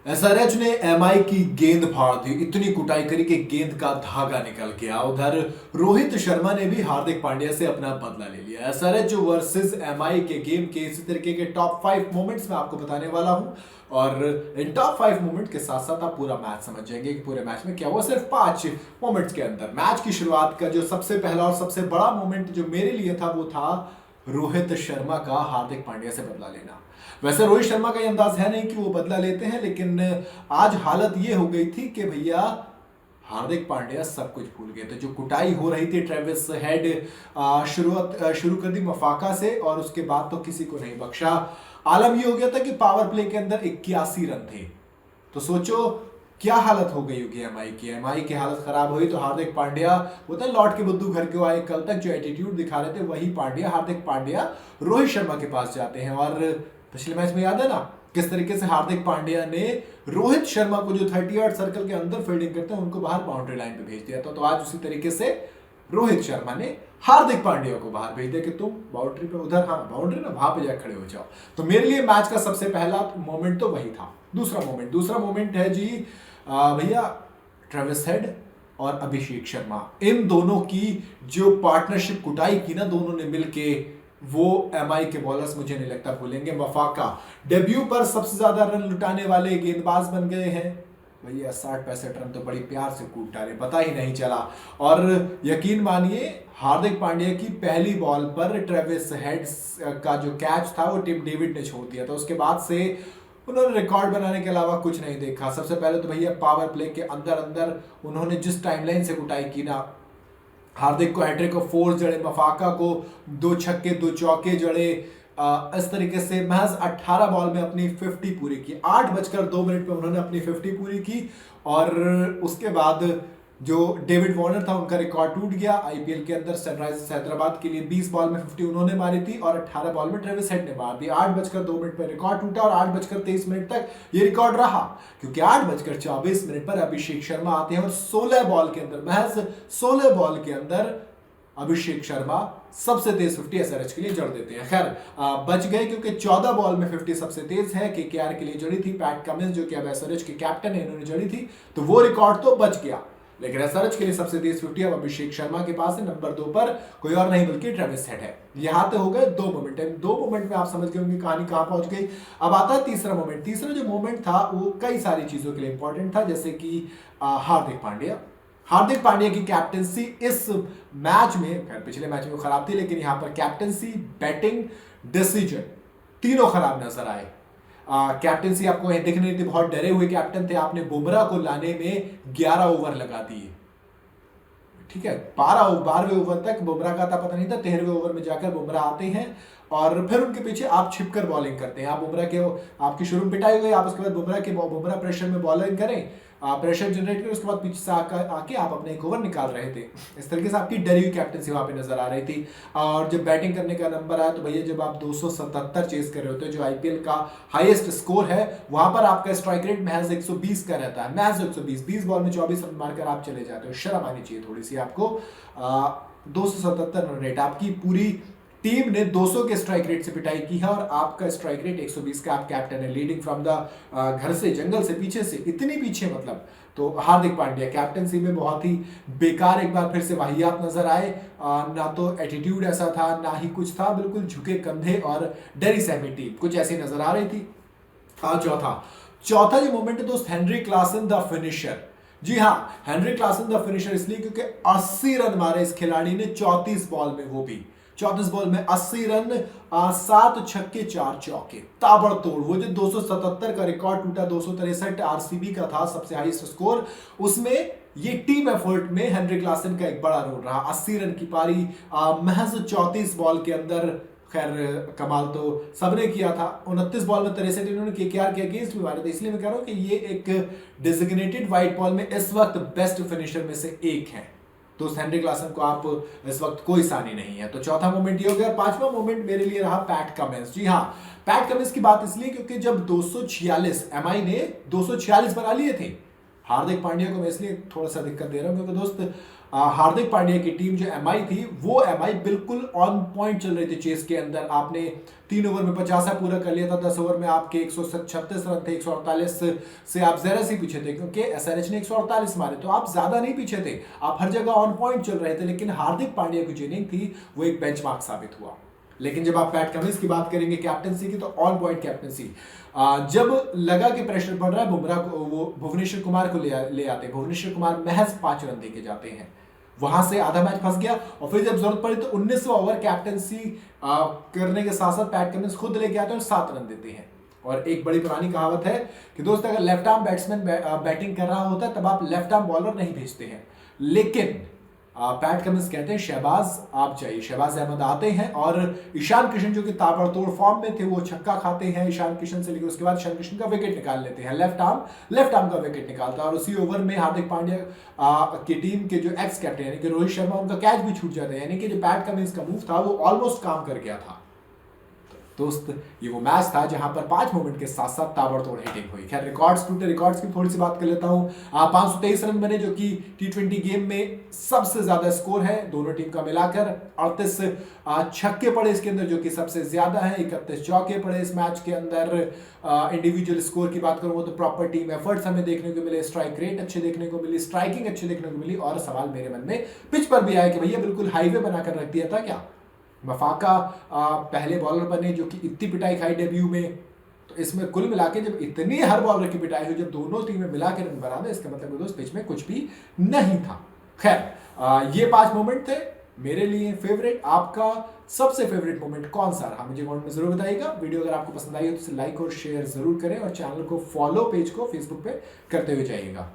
SRH ने MI की गेंद फाड़ दी, इतनी कुटाई करी कि गेंद का धागा निकल गया। उधर रोहित शर्मा ने भी हार्दिक पांड्या से अपना बदला ले लिया। एसआरएच वर्सेस एमआई के गेम के इसी तरीके के टॉप 5 मोमेंट्स में आपको बताने वाला हूं, और इन टॉप 5 मोमेंट के साथ साथ आप पूरा मैच समझ जाएंगे कि पूरे मैच में क्या हुआ सिर्फ 5 मोमेंट्स के अंदर। मैच की शुरुआत का जो सबसे पहला और सबसे बड़ा मोमेंट जो मेरे लिए था वो था रोहित शर्मा का हार्दिक पांड्या से बदला लेना। वैसे रोहित शर्मा का ये अंदाज है नहीं कि वो बदला लेते हैं, लेकिन आज हालत ये हो गई थी कि भैया हार्दिक पांड्या सब कुछ भूल गए थे। जो कुटाई हो रही थी ट्रेविस हेड शुरू कर दी मफाका से, और उसके बाद तो किसी को नहीं बख्शा। आलम ये हो गया था कि पावर प्ले के अंदर 81 रन थे। तो सोचो क्या हालत हो गई होगी एमआई की हालत खराब हुई तो हार्दिक पांड्या, होता है लौट के बुद्धू घर क्यों आए, कल तक जो एटीट्यूड दिखा रहे थे वही पांड्या, हार्दिक पांड्या रोहित शर्मा के पास जाते हैं। और पिछले मैच में याद है ना किस तरीके से हार्दिक पांड्या ने रोहित शर्मा को जो 30 सर्कल के अंदर फील्डिंग करते हैं उनको बाहर बाउंड्री लाइन पे भेज दिया था। तो आज उसी तरीके से रोहित शर्मा ने हार्दिक पांड्या को बाहर भेज दिया कि तुम बाउंड्री पे उधर, हाँ बाउंड्री ना वहां पे जाकर खड़े हो जाओ। तो मेरे लिए मैच का सबसे पहला मोमेंट तो वही था। दूसरा मोमेंट है जी भैया ट्रेविस हेड और अभिषेक शर्मा, इन दोनों की जो पार्टनरशिप कुटाई की ना दोनों ने मिलके, वो एमआई के बॉलर्स मुझे नहीं लगता भूलेंगे। मफाका डेब्यू पर सबसे ज्यादा रन लुटाने वाले गेंदबाज बन गए हैं भैया, 60-65 रन तो बड़ी प्यार से कूद डाले, पता ही नहीं चला। और यकीन मानिए हार्दिक पांड्या की पहली बॉल पर ट्रेविस हेड का जो कैच था वो टिम डेविड ने छोड़ दिया था। उसके बाद से उन्होंने रिकॉर्ड बनाने के अलावा कुछ नहीं देखा। सबसे पहले तो भैया पावर प्ले के अंदर अंदर उन्होंने जिस टाइमलाइन से कुटाई की ना, हार्दिक को हैट्रिक को फोर्स जड़े, मफाका को 2 छक्के 2 चौके जड़े, इस तरीके से महज 18 बॉल में अपनी 50 पूरी की। 8:02 में उन्होंने अपनी 50 पूरी की। और उसके बाद जो डेविड वार्नर था उनका रिकॉर्ड टूट गया आईपीएल के अंदर। सनराइजर्स हैदराबाद के लिए 20 बॉल में 50 उन्होंने मारी थी और 18 बॉल में ट्रेविस हेड ने मार दी। 8:02 पर रिकॉर्ड टूटा और 8:23 तक ये रिकॉर्ड रहा, क्योंकि 8:24 पर अभिषेक शर्मा आते हैं और 16 बॉल के अंदर, महज 16 बॉल के अंदर अभिषेक शर्मा सबसे तेज 50 एसआरएच के लिए जड़ देते हैं। खैर बच गए, क्योंकि 14 बॉल में 50 सबसे तेज है। केकेआर के लिए जड़ी थी पैट कमिंस, जो कि अब एसआरएच के कैप्टन है, इन्होंने जड़ी थी, तो वो रिकॉर्ड तो बच गया। लेकिन एसआरएच के लिए सबसे तेज 50 अब अभिषेक शर्मा के पास है। नंबर 2 पर कोई और नहीं बल्कि ट्रेविस हेड है। यहां तो हो गए 2 मोमेंट। 2 मोमेंट में आप समझ गए होंगे कहानी कहां पहुंच गई। अब आता है तीसरा मोमेंट। तीसरा जो मोमेंट था वो कई सारी चीजों के लिए इंपॉर्टेंट था, जैसे कि हार्दिक पांड्या की कैप्टेंसी इस मैच में, पिछले मैच में वो खराब थी, लेकिन यहां पर कैप्टेंसी, बैटिंग, डिसीजन तीनों खराब नजर आए। कैप्टेंसी आपको दिखने नहीं थी, बहुत डरे हुए कैप्टन थे। आपने बुमराह को लाने में 11 ओवर लगा दिए, ठीक है। 12वें ओवर तक बुमराह का था पता नहीं था, 13वें ओवर में जाकर बुमराह आते हैं और फिर उनके पीछे आप छिपकर बॉलिंग करते हैं। आप बुमराह के, आपकी शुरू में पिटाई हुई, आप उसके बाद बुमराह प्रेशर में बॉलिंग करें, प्रेशर जनरेट करें, उसके बाद पीछे से आके आप अपने एक ओवर निकाल रहे थे। इस तरीके से आपकी डरी हुई कैप्टनसी वहां पे नजर आ रही थी। और जब बैटिंग करने का नंबर आया तो भैया जब आप 277 चेस कर रहे होते हैं, जो आईपीएल का हाईएस्ट स्कोर है, वहां पर आपका स्ट्राइक रेट महज 120 का रहता है। महज 120, 20 बॉल में 24 रन मारकर आप चले जाते हो। शर्म आनी चाहिए थोड़ी सी आपको। 277 रन रेट, आपकी पूरी टीम ने 200 के स्ट्राइक रेट से पिटाई की है और आपका स्ट्राइक रेट 120 का। आप कैप्टन है, लीडिंग फ्रॉम द घर से, जंगल से, पीछे से, इतनी पीछे मतलब। तो हार्दिक पांड्या कैप्टनसी में बहुत ही बेकार, एक बार फिर से वाहियात नजर आए। ना तो एटीट्यूड ऐसा था, ना ही कुछ था, बिल्कुल झुके कंधे और डरी सहमी टीम कुछ ऐसी नजर आ रही थी। चौथा जो मोमेंट है दोस्त, हेनरी क्लासन द फिनिशर। जी हाँ, हेनरी क्लासन द फिनिशर इसलिए क्योंकि 80 रन मारे इस खिलाड़ी ने 34 बॉल में, वो भी 34 बॉल में 80 रन, 7 छक्के 4 चौके, ताबड़तोड़। वो जो 277 का रिकॉर्ड टूटा, 263 आरसीबी का था सबसे हाईएस्ट स्कोर, उसमें ये टीम एफर्ट में हेनरी क्लासन का एक बड़ा रोल रहा। 80 रन की पारी महज 34 बॉल के अंदर। खैर कमाल तो सबने किया था। 29 बॉल में 63 इन्होंने केकेआर के अगेंस्ट भी मारे थे, इसलिए मैं कह रहा हूं कि ये एक डेजिग्नेटेड व्हाइट बॉल में इस वक्त बेस्ट फिनिशर में से एक है। तो हेनरी क्लासन को आप इस वक्त कोई सानी नहीं है। तो चौथा मोमेंट ये हो गया। 5वां मोमेंट मेरे लिए रहा पैट कमिंस। जी हाँ, पैट कमिंस की बात इसलिए क्योंकि जब 246 एमआई ने 246 बना लिए थे, हार्दिक पांड्या को मैं इसलिए थोड़ा सा दिक्कत दे रहा हूं क्योंकि दोस्त हार्दिक पांड्या की टीम जो एमआई थी वो एमआई बिल्कुल ऑन पॉइंट चल रही थी चेस के अंदर। आपने 3 ओवर में 50 पूरा कर लिया था, 10 ओवर में आपके 136 रन थे, 148 से आप जरा सी पीछे थे क्योंकि एसआरएच ने 148 मारे, तो आप ज्यादा नहीं पीछे थे, आप हर जगह ऑन पॉइंट चल रहे थे। लेकिन हार्दिक पांड्या की जो इनिंग थी वो एक बेंचमार्क साबित हुआ। लेकिन जब आप पैट कमिंस की बात करेंगे कैप्टनसी की, तो ऑन पॉइंट कैप्टनसी। जब लगा कि प्रेशर बढ़ रहा है, बुमराह को वो भुवनेश्वर कुमार को ले आते हैं, भुवनेश्वर कुमार महज 5 रन देके जाते हैं, वहां से आधा मैच फंस गया। और फिर जब जरूरत पड़ी तो 19वां ओवर कैप्टनसी करने के साथ साथ पैट कमिंस खुद लेके आते हैं और 7 रन देते हैं। और एक बड़ी पुरानी कहावत है कि दोस्त अगर लेफ्ट आर्म बैट्समैन बैटिंग कर रहा होता है तब आप लेफ्ट आर्म बॉलर नहीं भेजते हैं। लेकिन पैट कमिंस कहते हैं शहबाज आप चाहिए, शहबाज अहमद आते हैं और ईशान किशन जो कि ताबड़तोड़ फॉर्म में थे वो छक्का खाते हैं ईशान किशन से, लेकिन उसके बाद ईशान किशन का विकेट निकाल लेते हैं, लेफ्ट आर्म का विकेट निकालता है। और उसी ओवर में हार्दिक पांड्या की टीम के जो एक्स कैप्टन यानी कि रोहित शर्मा, उनका कैच भी छूट जाता है, यानी कि जो पैट कमिंस का मूव था वो ऑलमोस्ट काम कर गया था। दोस्त ये वो मैच था जहां पर 5 मोमेंट के साथ साथ ताबड़तोड़ हिटिंग हुई। खैर रिकॉर्ड्स टूटे, रिकॉर्ड्स की थोड़ी सी बात कर लेता हूं। 523 रन बने जो कि T20 गेम में सबसे ज्यादा स्कोर है दोनों टीम का मिलाकर। 38 छक्के पड़े इसके अंदर जो कि सबसे ज्यादा है। 31 चौके पड़े इस मैच के अंदर। इंडिविजुअल स्कोर की बात करूं तो प्रॉपर टीम एफर्ट्स हमें देखने को मिले, स्ट्राइक रेट अच्छे देखने को मिली, स्ट्राइकिंग अच्छी देखने को मिली। और सवाल मेरे मन में पिच पर भी आया कि भैया बिल्कुल हाईवे बनाकर रख दिया था क्या? वफाका पहले बॉलर बने जो कि इतनी पिटाई खाई डेब्यू में, तो इसमें कुल मिला के जब इतनी हर बॉलर की पिटाई हुई, जब दोनों टीमें मिला के रन बना दे, इसका मतलब दोस्त पिच में कुछ भी नहीं था। खैर ये 5 मोमेंट थे मेरे लिए फेवरेट। आपका सबसे फेवरेट मोमेंट कौन सा रहा मुझे कमेंट में जरूर बताइएगा। वीडियो अगर आपको पसंद आई हो तो इसे लाइक और शेयर जरूर करें और चैनल को फॉलो, पेज को फेसबुक पे करते हुए जाइएगा।